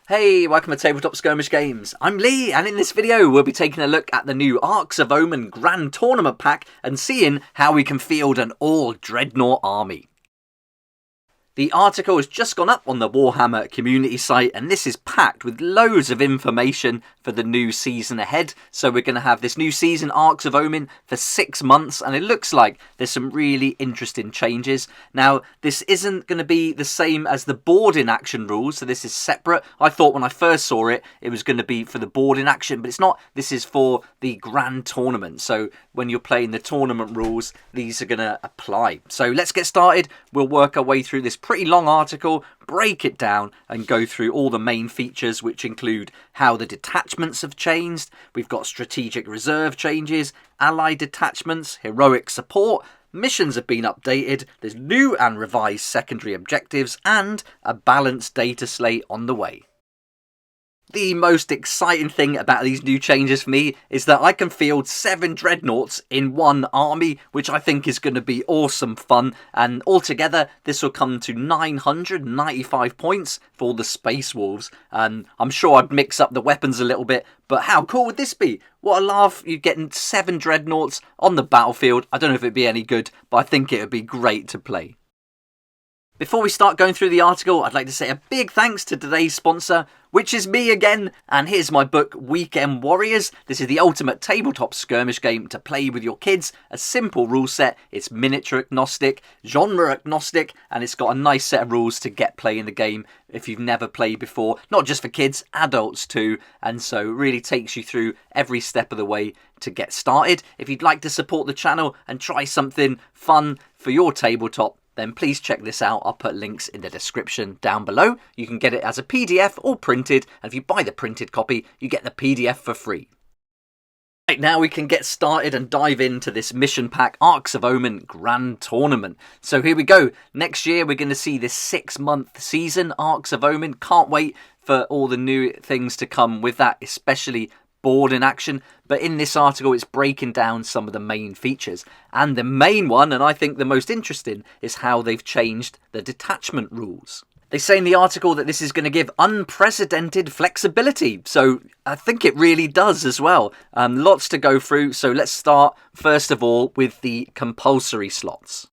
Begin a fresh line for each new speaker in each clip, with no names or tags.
Hey, welcome to Tabletop Skirmish Games. I'm Lee, and in this video we'll be taking a look at the new Arks of Omen Grand Tournament Pack and seeing how we can field an all-Dreadnought army. The article has just gone up on the Warhammer community site, and this is packed with loads of information for the new season ahead. So we're going to have this new season, Arks of Omen, for 6 months, and it looks like there's some really interesting changes. Now, this isn't going to be the same as the board in action rules, so this is separate. I thought when I first saw it, it was going to be for the board in action, but it's not. This is for the Grand Tournament. So when you're playing the tournament rules, these are going to apply. So let's get started. We'll work our way through this pretty long article, break it down and go through all the main features, which include how the detachments have changed. We've got strategic reserve changes, allied detachments, heroic support, missions have been updated, there's new and revised secondary objectives, and a balanced data slate on the way. The most exciting thing about these new changes for me is that I can field 7 dreadnoughts in one army, which I think is going to be awesome fun, and altogether this will come to 995 points for the Space Wolves, and I'm sure I'd mix up the weapons a little bit, but how cool would this be? What a laugh, you're getting 7 dreadnoughts on the battlefield. I don't know if it'd be any good, but I think it would be great to play. Before we start going through the article, I'd like to say a big thanks to today's sponsor, which is me again, and here's my book, Weekend Warriors. This is the ultimate tabletop skirmish game to play with your kids. A simple rule set, it's miniature agnostic, genre agnostic, and it's got a nice set of rules to get playing the game if you've never played before. Not just for kids, adults too, and so it really takes you through every step of the way to get started. If you'd like to support the channel and try something fun for your tabletop, then please check this out. I'll put links in the description down below. You can get it as a PDF or printed, and if you buy the printed copy, you get the PDF for free. Right, now we can get started and dive into this mission pack, Arks of Omen Grand Tournament. So here we go. Next year we're going to see this 6-month season, Arks of Omen. Can't wait for all the new things to come with that, especially board in action. But in this article it's breaking down some of the main features, and the main one, and I think the most interesting, is how they've changed the detachment rules. They say in the article that this is going to give unprecedented flexibility, so I think it really does as well. Lots to go through, so let's start first of all with the compulsory slots.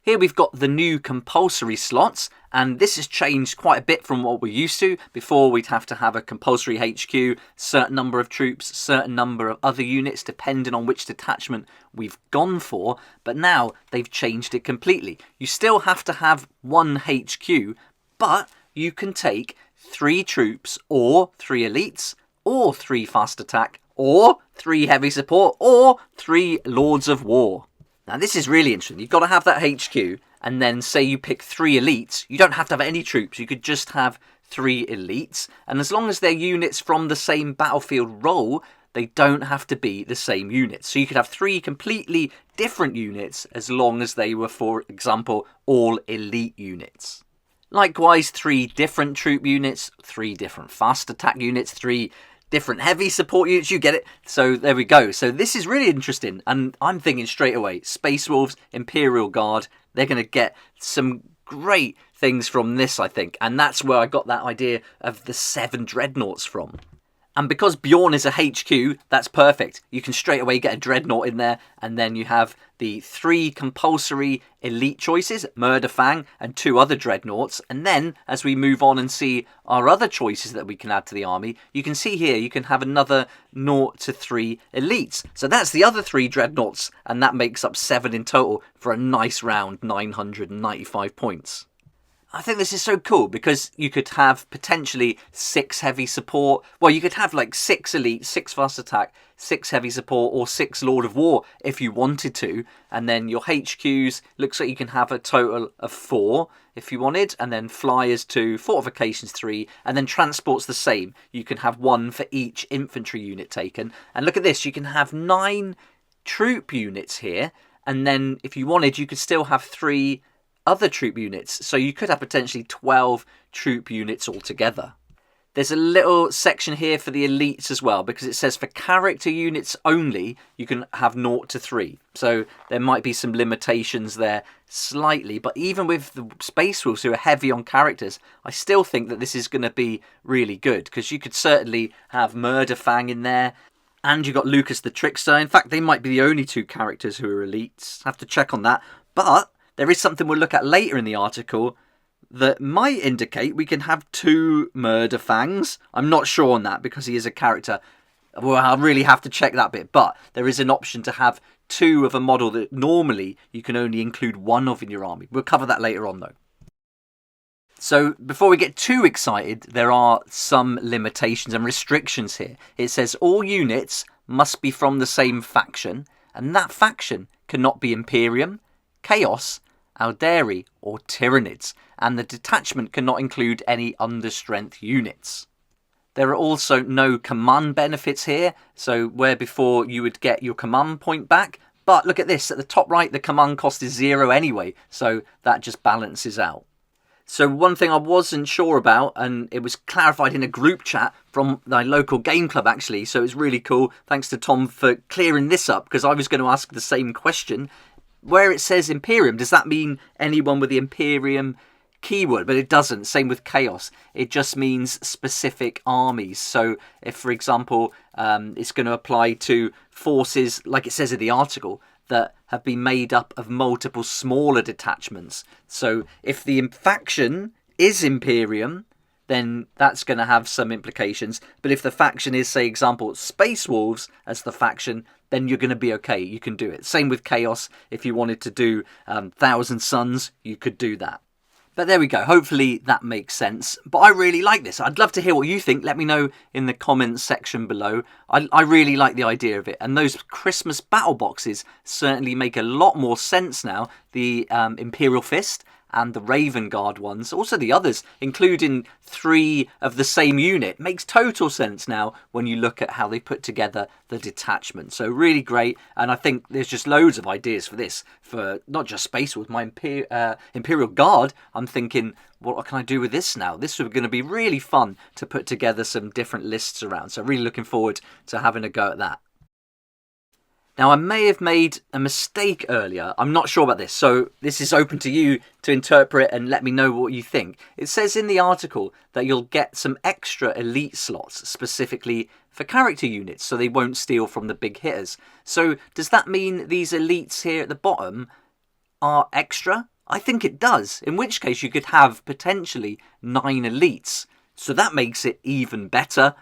Here we've got the new compulsory slots, and this has changed quite a bit from what we're used to. Before, we'd have to have a compulsory HQ, certain number of troops, certain number of other units, depending on which detachment we've gone for. But now they've changed it completely. You still have to have one HQ, but you can take 3 troops, or 3 elites, or 3 fast attack, or 3 heavy support, or 3 lords of war. Now this is really interesting. You've got to have that HQ, and then say you pick 3 elites, you don't have to have any troops, you could just have 3 elites, and as long as they're units from the same battlefield role, they don't have to be the same units. So you could have 3 completely different units as long as they were, for example, all elite units. Likewise, 3 different troop units, 3 different fast attack units, 3 different heavy support units, you get it. So there we go. So this is really interesting, and I'm thinking straight away, Space Wolves, Imperial Guard, they're going to get some great things from this, I think, and that's where I got that idea of the 7 dreadnoughts from. And because Bjorn is a HQ, that's perfect. You can straight away get a dreadnought in there, and then you have the 3 compulsory elite choices, Murder Fang, and 2 other dreadnoughts. And then, as we move on and see our other choices that we can add to the army, you can see here you can have another 0 to 3 elites. So that's the other 3 dreadnoughts, and that makes up 7 in total for a nice round 995 points. I think this is so cool because you could have potentially 6 heavy support. Well, you could have like 6 elite, 6 fast attack, 6 heavy support, or 6 Lord of War if you wanted to. And then your HQs, looks like you can have a total of 4 if you wanted. And then flyers 2, fortifications 3, and then transports the same. You can have 1 for each infantry unit taken. And look at this, you can have 9 troop units here. And then if you wanted, you could still have 3 other troop units, so you could have potentially 12 troop units altogether. There's a little section here for the elites as well, because it says for character units only, you can have 0 to 3. So there might be some limitations there slightly, but even with the Space Wolves who are heavy on characters, I still think that this is going to be really good, because you could certainly have Murderfang in there, and you've got Lucas the Trickster. In fact, they might be the only 2 characters who are elites. Have to check on that. But there is something we'll look at later in the article that might indicate we can have 2 Murderfangs. I'm not sure on that because he is a character. Well, I'll really have to check that bit. But there is an option to have 2 of a model that normally you can only include 1 of in your army. We'll cover that later on though. So before we get too excited, there are some limitations and restrictions here. It says all units must be from the same faction, and that faction cannot be Imperium, Chaos, Aldari or Tyranids, and the detachment cannot include any understrength units. There are also no command benefits here, so where before you would get your command point back, but look at this, at the top right the command cost is 0 anyway, so that just balances out. So one thing I wasn't sure about, and it was clarified in a group chat from my local game club actually, so it's really cool, thanks to Tom for clearing this up, because I was going to ask the same question. Where it says Imperium, does that mean anyone with the Imperium keyword? But it doesn't. Same with Chaos. It just means specific armies. So if, for example, it's going to apply to forces, like it says in the article, that have been made up of multiple smaller detachments. So if the faction is Imperium, then that's going to have some implications. But if the faction is, say, example, Space Wolves as the faction, then you're going to be okay. You can do it. Same with Chaos. If you wanted to do 1,000 Suns, you could do that. But there we go. Hopefully that makes sense. But I really like this. I'd love to hear what you think. Let me know in the comments section below. I really like the idea of it. And those Christmas battle boxes certainly make a lot more sense now. The Imperial Fist and the Raven Guard ones, also the others, including 3 of the same unit, makes total sense now when you look at how they put together the detachment. So really great, and I think there's just loads of ideas for this, for not just Space Wolves, my Imperial Guard. I'm thinking, what can I do with this now? This is going to be really fun to put together some different lists around, so really looking forward to having a go at that. Now, I may have made a mistake earlier. I'm not sure about this, so this is open to you to interpret and let me know what you think. It says in the article that you'll get some extra elite slots specifically for character units, so they won't steal from the big hitters. So does that mean these elites here at the bottom are extra? I think it does, in which case you could have potentially 9 elites. So that makes it even better.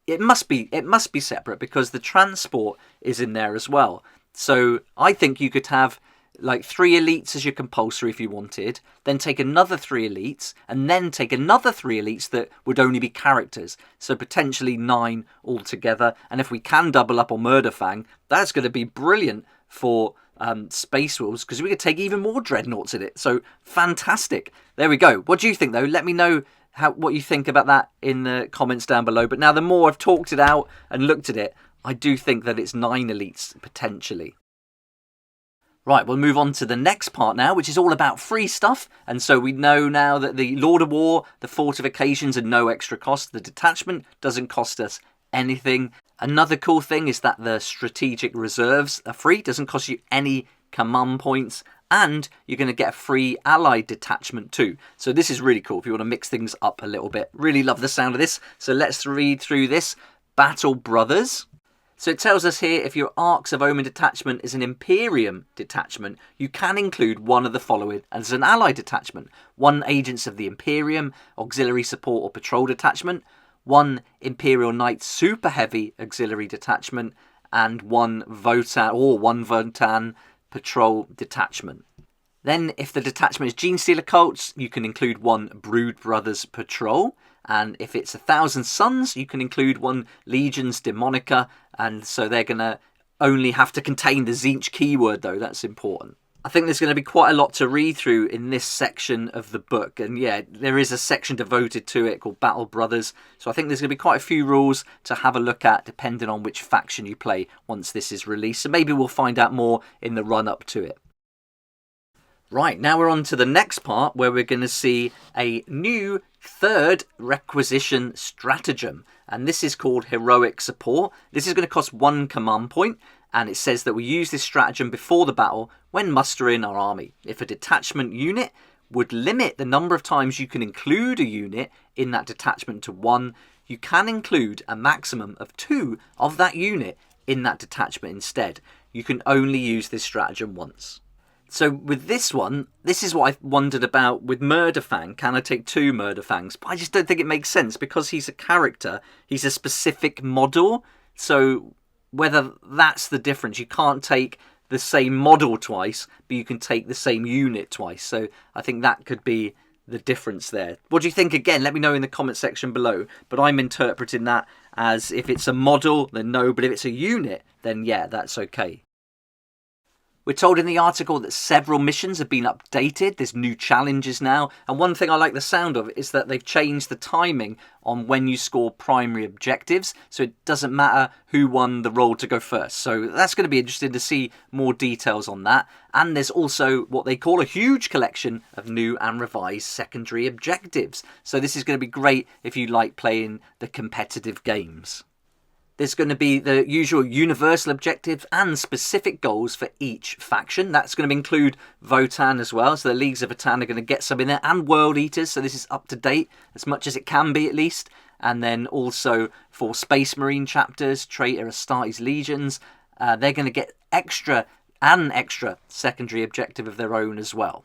It must be separate because the transport is in there as well. So I think you could have like 3 elites as your compulsory if you wanted, then take another 3 elites, and then take another 3 elites that would only be characters. So potentially 9 altogether. And if we can double up on Murderfang, that's going to be brilliant for Space Wolves, because we could take even more Dreadnoughts in it. So fantastic. There we go. What do you think though? Let me know what you think about that in the comments down below. But now the more I've talked it out and looked at it, I do think that it's 9 elites potentially. Right, we'll move on to the next part now, which is all about free stuff. And so we know now that the Lord of War, the fortifications are no extra cost. The detachment doesn't cost us anything. Another cool thing is that the strategic reserves are free, doesn't cost you any command points. And you're going to get a free allied detachment too. So this is really cool if you want to mix things up a little bit. Really love the sound of this. So let's read through this. Battle Brothers. So it tells us here, if your Arks of Omen detachment is an Imperium detachment, you can include one of the following as an allied detachment. 1 Agents of the Imperium, Auxiliary Support or Patrol detachment. 1 Imperial Knight Super Heavy Auxiliary detachment. And 1 Votan Patrol detachment. Then if the detachment is Genestealer Cults, you can include 1 Brood Brothers Patrol. And if it's 1,000 Suns, you can include 1 Legions Demonica. And so they're going to only have to contain the Tzeentch keyword though, that's important. I think there's going to be quite a lot to read through in this section of the book. And yeah, there is a section devoted to it called Battle Brothers. So I think there's going to be quite a few rules to have a look at depending on which faction you play once this is released. So maybe we'll find out more in the run up to it. Right, now we're on to the next part where we're going to see a new third requisition stratagem, and this is called Heroic Support. This is going to cost 1 command point, and it says that we use this stratagem before the battle when mustering our army. If a detachment unit would limit the number of times you can include a unit in that detachment to 1, you can include a maximum of 2 of that unit in that detachment instead. You can only use this stratagem once. So with this one, this is what I wondered about with Murderfang. Can I take 2 Murderfangs? But I just don't think it makes sense because he's a character. He's a specific model. So whether that's the difference, you can't take the same model twice, but you can take the same unit twice. So I think that could be the difference there. What do you think? Again, let me know in the comment section below. But I'm interpreting that as if it's a model, then no. But if it's a unit, then yeah, that's okay. We're told in the article that several missions have been updated. There's new challenges now. And one thing I like the sound of is that they've changed the timing on when you score primary objectives. So it doesn't matter who won the role to go first. So that's going to be interesting to see more details on that. And there's also what they call a huge collection of new and revised secondary objectives. So this is going to be great if you like playing the competitive games. There's going to be the usual universal objectives and specific goals for each faction. That's going to include Votann as well. So the Leagues of Votann are going to get some in there. And World Eaters. So this is up to date as much as it can be at least. And then also for Space Marine chapters, Traitor Astartes Legions. They're going to get extra secondary objective of their own as well.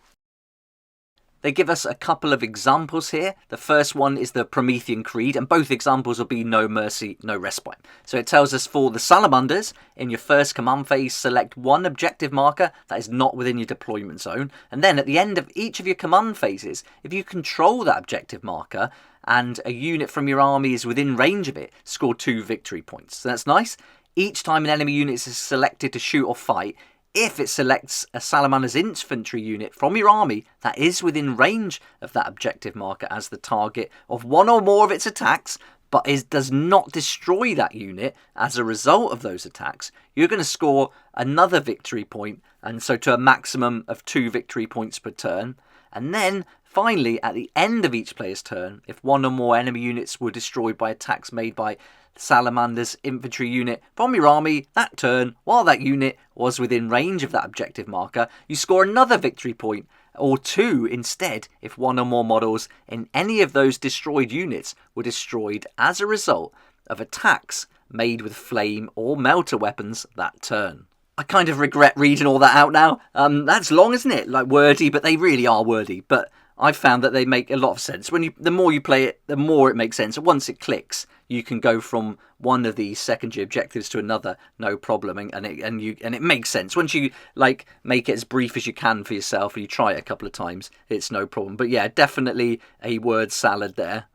They give us a couple of examples here. The first one is the Promethean Creed, and both examples will be no mercy, no respite. So it tells us for the Salamanders, in your first command phase, select 1 objective marker that is not within your deployment zone. And then at the end of each of your command phases, if you control that objective marker and a unit from your army is within range of it, score 2 victory points. So that's nice. Each time an enemy unit is selected to shoot or fight, if it selects a Salamander's infantry unit from your army that is within range of that objective marker as the target of 1 or more of its attacks, but does not destroy that unit as a result of those attacks, you're going to score another victory point, and so to a maximum of 2 victory points per turn. And then finally, at the end of each player's turn, if 1 or more enemy units were destroyed by attacks made by Salamander's infantry unit from your army that turn, while that unit was within range of that objective marker, you score another victory point, or 2 instead if 1 or more models in any of those destroyed units were destroyed as a result of attacks made with flame or melter weapons that turn. I kind of regret reading all that out now. That's long, isn't it? Like wordy, but they really are wordy. But I've found that they make a lot of sense. The more you play it, the more it makes sense. And once it clicks, you can go from one of these secondary objectives to another, no problem, and it makes sense. Once you make it as brief as you can for yourself, and you try it a couple of times, it's no problem. But yeah, definitely a word salad there.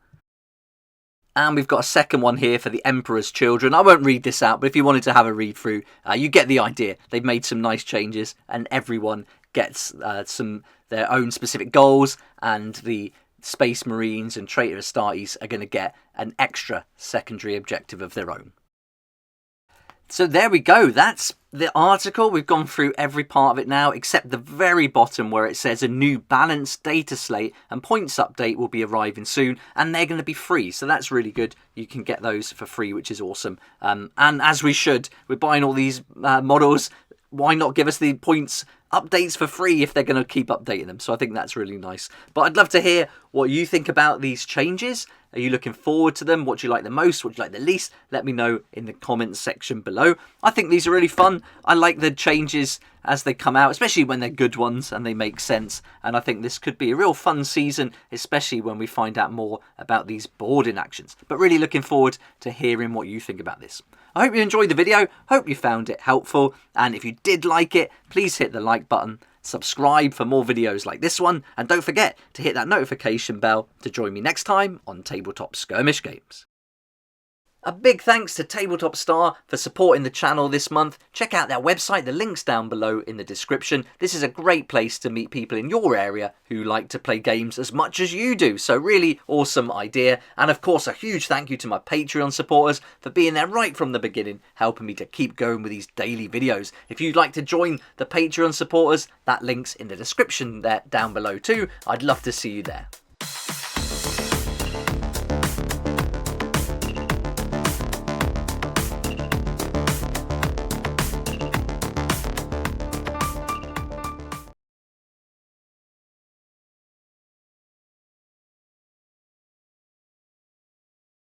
And we've got a second one here for the Emperor's Children. I won't read this out, but if you wanted to have a read through, you get the idea. They've made some nice changes, and everyone gets their own specific goals, and the Space Marines and Traitor Astartes are going to get an extra secondary objective of their own. So there we go. That's the article. We've gone through every part of it now, except the very bottom where it says a new balanced data slate and points update will be arriving soon, and they're going to be free. So that's really good. You can get those for free, which is awesome. And as we should, we're buying all these models. Why not give us the points updates for free if they're going to keep updating them? So I think that's really nice. But I'd love to hear what you think about these changes. Are you looking forward to them? What do you like the most? What do you like the least? Let me know in the comments section below. I think these are really fun. I like the changes as they come out, especially when they're good ones and they make sense. And I think this could be a real fun season, especially when we find out more about these boarding actions. But really looking forward to hearing what you think about this. I hope you enjoyed the video. Hope you found it helpful. And if you did like it, please hit the like button. Subscribe for more videos like this one, and don't forget to hit that notification bell to join me next time on Tabletop Skirmish Games. A big thanks to Tabletop Star for supporting the channel this month. Check out their website, the link's down below in the description. This is a great place to meet people in your area who like to play games as much as you do, so really awesome idea. And of course, a huge thank you to my Patreon supporters for being there right from the beginning, helping me to keep going with these daily videos. If you'd like to join the Patreon supporters, that link's in the description there down below too. I'd love to see you there.